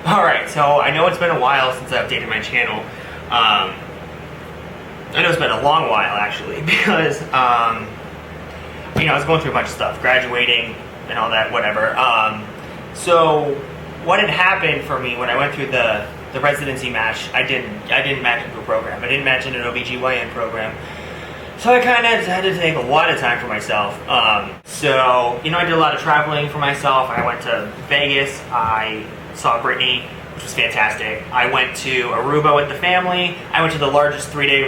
Alright, so I know it's been a while since I updated my channel. I know it's been a long while actually, because I was going through a bunch of stuff, graduating and all that, whatever. So what had happened for me when I went through the residency match, I didn't match into a program. I didn't match into an OBGYN program. So I kind of had to take a lot of time for myself. So I did a lot of traveling for myself. I went to Vegas. I saw Brittany, which was fantastic. I went to Aruba with the family. I went to the largest 3-day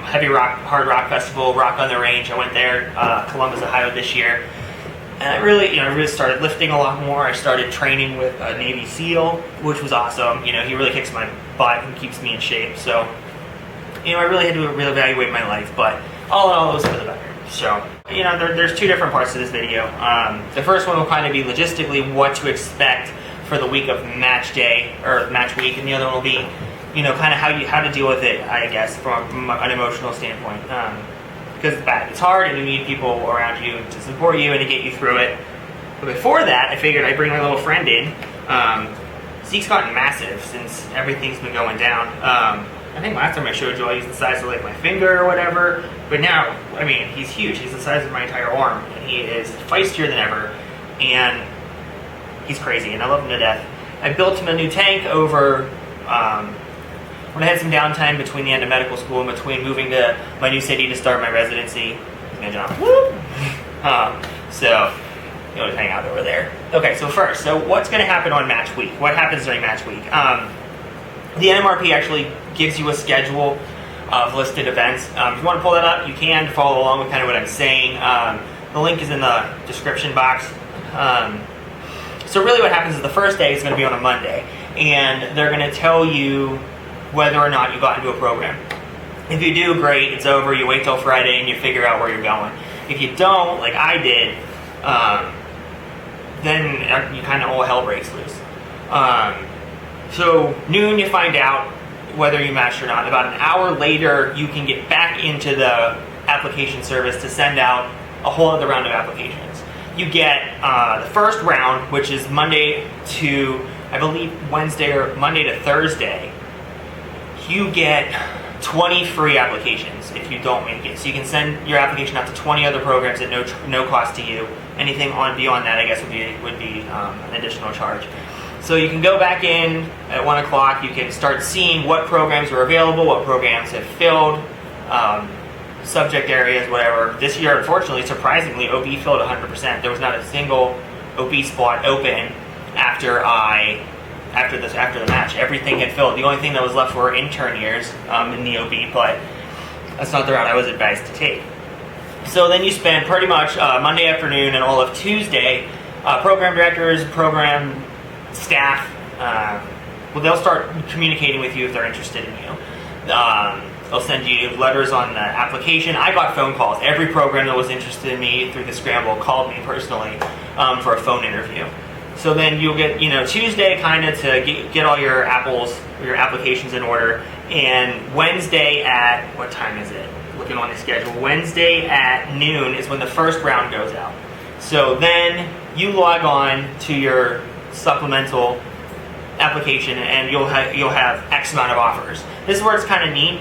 heavy rock, hard rock festival, Rock on the Range. I went there, Columbus, Ohio this year. And I really started lifting a lot more. I started training with a Navy SEAL, which was awesome. He really kicks my butt and keeps me in shape. So, I really had to reevaluate my life, but all in all, it was for the better. So, there's two different parts to this video. The first one will kind of be logistically what to expect for the week of match day, or match week, and the other one will be, kind of how to deal with it, I guess, from an emotional standpoint. Because it's bad. It's hard, and you need people around you to support you and to get you through it. But before that, I figured I'd bring my little friend in. Zeke's gotten massive since everything's been going down. I think last time I showed you, I used the size of like my finger or whatever. But now, he's huge. He's the size of my entire arm, and he is feistier than ever. And he's crazy, and I love him to death. I built him a new tank over when I had some downtime between the end of medical school and between moving to my new city to start my residency. He's gonna jump. Woo! So just hang out over there. Okay, so first, what's gonna happen on match week? What happens during match week? The NRMP actually gives you a schedule of listed events. If you want to pull that up, you can follow along with kind of what I'm saying. The link is in the description box. So really what happens is the first day is going to be on a Monday, and they're going to tell you whether or not you got into a program. If you do, great, it's over. You wait till Friday and you figure out where you're going. If you don't, like I did, then you kind of all hell breaks loose. So noon you find out whether you matched or not. About an hour later, you can get back into the application service to send out a whole other round of applications. You get the first round, which is Monday to, I believe, Wednesday or Monday to Thursday. You get 20 free applications if you don't make it. So you can send your application out to 20 other programs at no cost to you. Anything beyond that, I guess, would be an additional charge. So you can go back in at 1 o'clock. You can start seeing what programs are available, what programs have filled, subject areas, whatever. This year, unfortunately, surprisingly, OB filled 100%. There was not a single OB spot open after the match. Everything had filled. The only thing that was left were intern years in the OB, but that's not the route I was advised to take. So then you spend pretty much Monday afternoon and all of Tuesday, program directors, program staff, they'll start communicating with you if they're interested in you. They'll send you letters on the application. I got phone calls. Every program that was interested in me through the Scramble called me personally for a phone interview. So then you'll get, Tuesday kind of to get all your applications in order. And Wednesday at, what time is it? Looking on the schedule. Wednesday at noon is when the first round goes out. So then you log on to your supplemental application and you'll have X amount of offers. This is where it's kind of neat.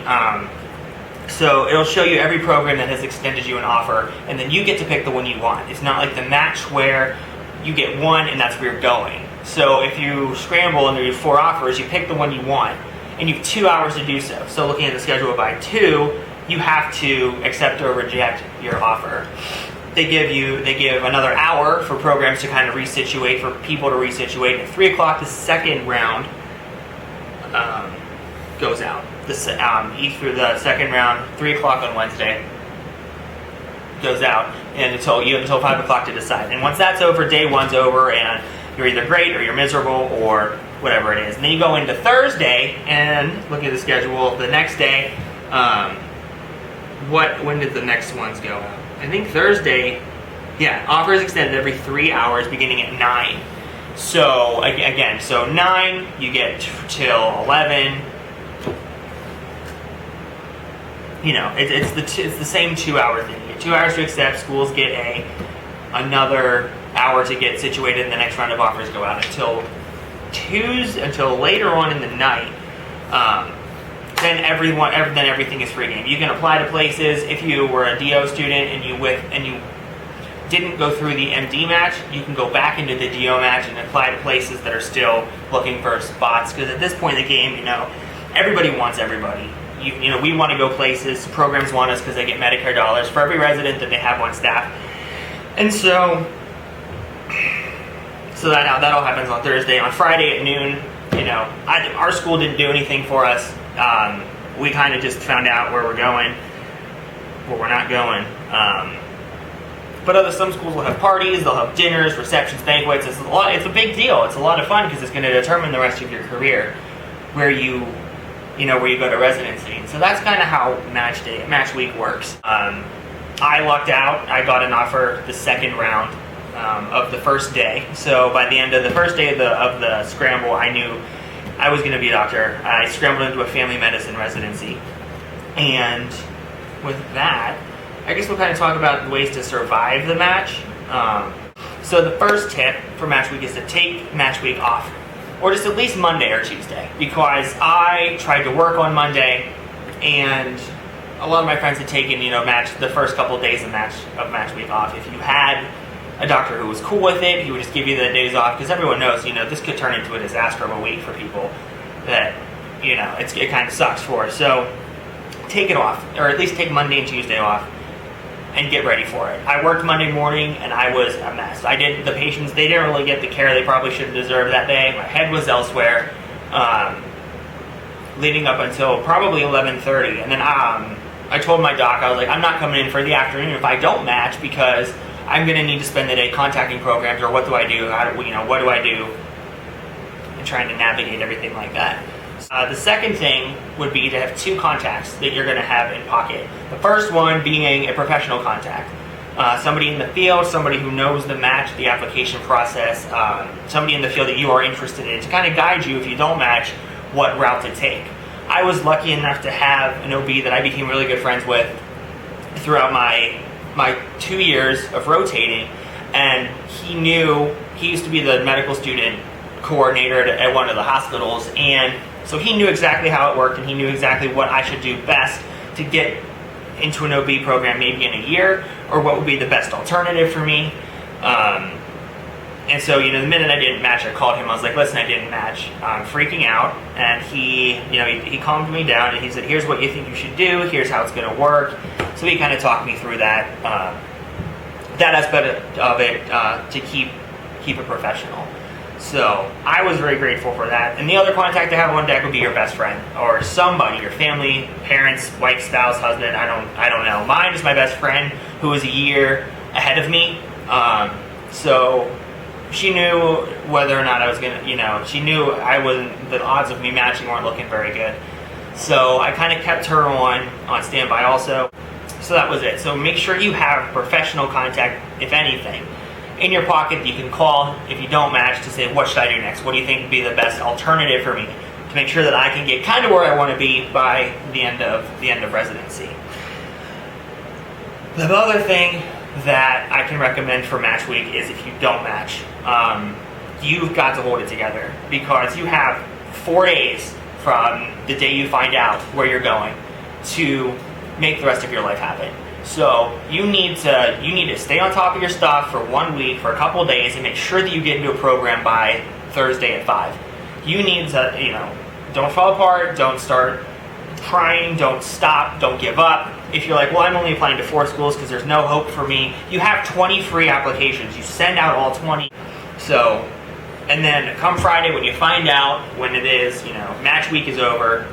So it'll show you every program that has extended you an offer, and then you get to pick the one you want. It's not like the match where you get one and that's where you're going. So if you scramble and there are 4 offers, you pick the one you want, and you have 2 hours to do so. So looking at the schedule by 2, you have to accept or reject your offer. They give another hour for programs to kind of resituate, for people to resituate. At 3 o'clock, the second round goes out. Through the second round, 3 o'clock on Wednesday goes out, and you have until 5 o'clock to decide. And once that's over, day 1's over, and you're either great or you're miserable or whatever it is. And then you go into Thursday, and look at the schedule. The next day, when did the next ones go out? I think Thursday, offers extended every 3 hours beginning at 9. So, again, 9, you get till 11. It's the same 2 hour thing. You get 2 hours to accept, schools get another hour to get situated, and the next round of offers go out until Tuesday until later on in the night, then everything is free game. You can apply to places. If you were a DO student and you didn't go through the MD match, you can go back into the DO match and apply to places that are still looking for spots. Because at this point in the game, everybody wants everybody. We want to go places. Programs want us because they get Medicare dollars for every resident that they have on staff. And so that all happens on Thursday. On Friday at noon, our school didn't do anything for us. We kind of just found out where we're going, where we're not going. But some schools will have parties, they'll have dinners, receptions, banquets. It's a big deal. It's a lot of fun because it's going to determine the rest of your career, where you go to residency. And so that's kind of how match week works. I lucked out. I got an offer the second round of the first day. So by the end of the first day of the scramble, I knew I was going to be a doctor. I scrambled into a family medicine residency. And with that, I guess we'll kind of talk about ways to survive the match. So the first tip for match week is to take match week off, or just at least Monday or Tuesday, because I tried to work on Monday, and a lot of my friends had taken the first couple of days of match week off. If you had a doctor who was cool with it, he would just give you the days off, because everyone knows this could turn into a disaster of a week for people that it kind of sucks for. So take it off, or at least take Monday and Tuesday off, and get ready for it. I worked Monday morning and I was a mess. The patients, they didn't really get the care they probably should have deserved that day. My head was elsewhere, leading up until probably 11:30. And then I told my doc, I was like, I'm not coming in for the afternoon if I don't match, because I'm going to need to spend the day contacting programs, or what do I do? What do I do? And trying to navigate everything like that. The second thing would be to have 2 contacts that you're going to have in pocket. The first one being a professional contact. Somebody in the field, somebody who knows the match, the application process, somebody in the field that you are interested in, to kind of guide you if you don't match, what route to take. I was lucky enough to have an OB that I became really good friends with throughout my 2 years of rotating, and he used to be the medical student coordinator at one of the hospitals, and so he knew exactly how it worked, and he knew exactly what I should do best to get into an OB program maybe in a year, or what would be the best alternative for me. And so, the minute I didn't match, I called him. I was like, listen, I didn't match. I'm freaking out. And he calmed me down, and he said, here's what you think you should do. Here's how it's going to work. So he kind of talked me through that aspect of it to keep it professional. So I was very grateful for that. And the other contact to have on deck would be your best friend, or somebody, your family, parents, wife, spouse, husband. I don't know. Mine is my best friend, who was a year ahead of me. So she knew whether or not I was gonna, she knew the odds of me matching weren't looking very good. So I kind of kept her on standby also. So that was it. So make sure you have professional contact, if anything, in your pocket that you can call if you don't match, to say, what should I do next? What do you think would be the best alternative for me to make sure that I can get kind of where I want to be by the end of residency? The other thing that I can recommend for match week is, if you don't match, you've got to hold it together, because you have 4 days from the day you find out where you're going to make the rest of your life happen. So you need to stay on top of your stuff for 1 week, for a couple of days, and make sure that you get into a program by Thursday at 5. You need to, don't fall apart, don't start trying, don't stop, don't give up. If you're like, well, I'm only applying to 4 schools because there's no hope for me, you have 20 free applications. You send out all 20. So, and then come Friday, when you find out when it is, match week is over,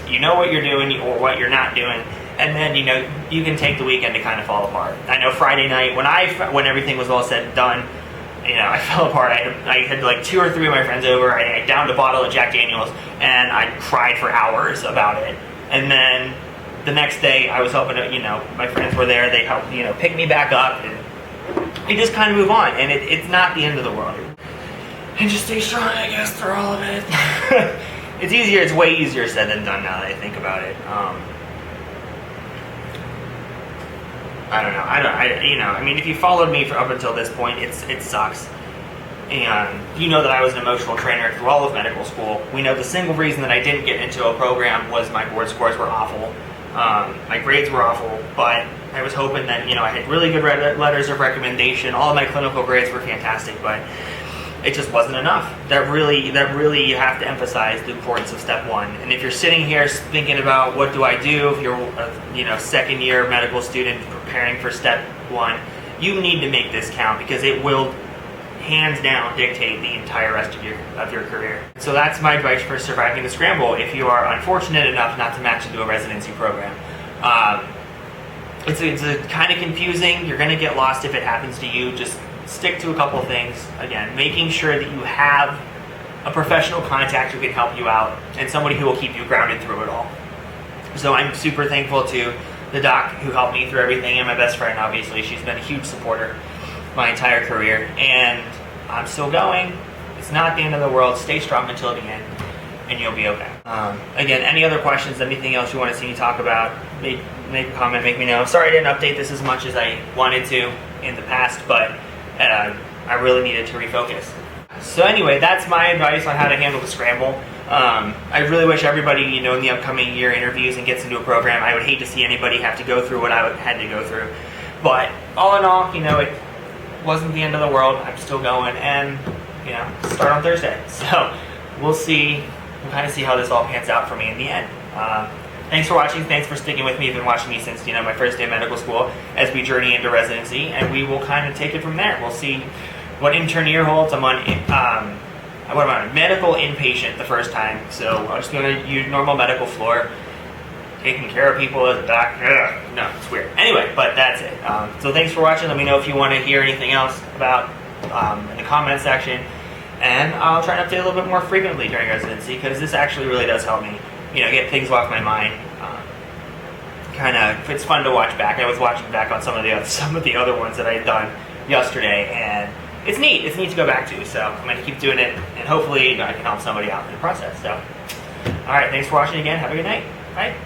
you know what you're doing or what you're not doing, and then, you can take the weekend to kind of fall apart. I know Friday night, when everything was all said and done, I fell apart. I had like 2 or 3 of my friends over. I downed a bottle of Jack Daniels, and I cried for hours about it. And then the next day, I was helping, my friends were there. They helped, pick me back up, and we just kind of move on. And it's not the end of the world. And just stay strong, I guess, through all of it. It's way easier said than done now that I think about it. I don't know. If you followed me up until this point, it sucks. And you know that I was an emotional trainer through all of medical school. We know the single reason that I didn't get into a program was my board scores were awful. My grades were awful, but I was hoping that, I had really good letters of recommendation. All of my clinical grades were fantastic, but it just wasn't enough. That really you have to emphasize the importance of step one. And if you're sitting here thinking about what do I do, if you're a second year medical student preparing for step one, you need to make this count, because it will hands down dictate the entire rest of your career. So that's my advice for surviving the scramble if you are unfortunate enough not to match into a residency program. It's a kind of confusing. You're going to get lost if it happens to you. Just stick to a couple of things. Again, making sure that you have a professional contact who can help you out and somebody who will keep you grounded through it all. So I'm super thankful to the doc who helped me through everything, and my best friend, obviously. She's been a huge supporter my entire career, and I'm still going. It's not the end of the world. Stay strong until the end, and you'll be okay. Again, any other questions, anything else you want to see me talk about, make a comment, make me know. I'm sorry I didn't update this as much as I wanted to in the past, but I really needed to refocus. So anyway, that's my advice on how to handle the scramble. I really wish everybody, in the upcoming year interviews and gets into a program. I would hate to see anybody have to go through what I had to go through. But all in all, it wasn't the end of the world. I'm still going, and start on Thursday. So we'll see. We'll kind of see how this all pans out for me in the end. Thanks for watching. Thanks for sticking with me. You've been watching me since my first day of medical school as we journey into residency, and we will kind of take it from there. We'll see what intern year holds. I'm on medical inpatient the first time, so I'm just going to use normal medical floor. Taking care of people as a doctor. No, it's weird. Anyway, but that's it. So thanks for watching. Let me know if you want to hear anything else about in the comment section. And I'll try to update a little bit more frequently during residency, because this actually really does help me, get things off my mind. It's fun to watch back. I was watching back on some of the other ones that I had done yesterday, and it's neat. It's neat to go back to. So I'm going to keep doing it, and hopefully I can help somebody out in the process. So, all right, thanks for watching again. Have a good night. Bye.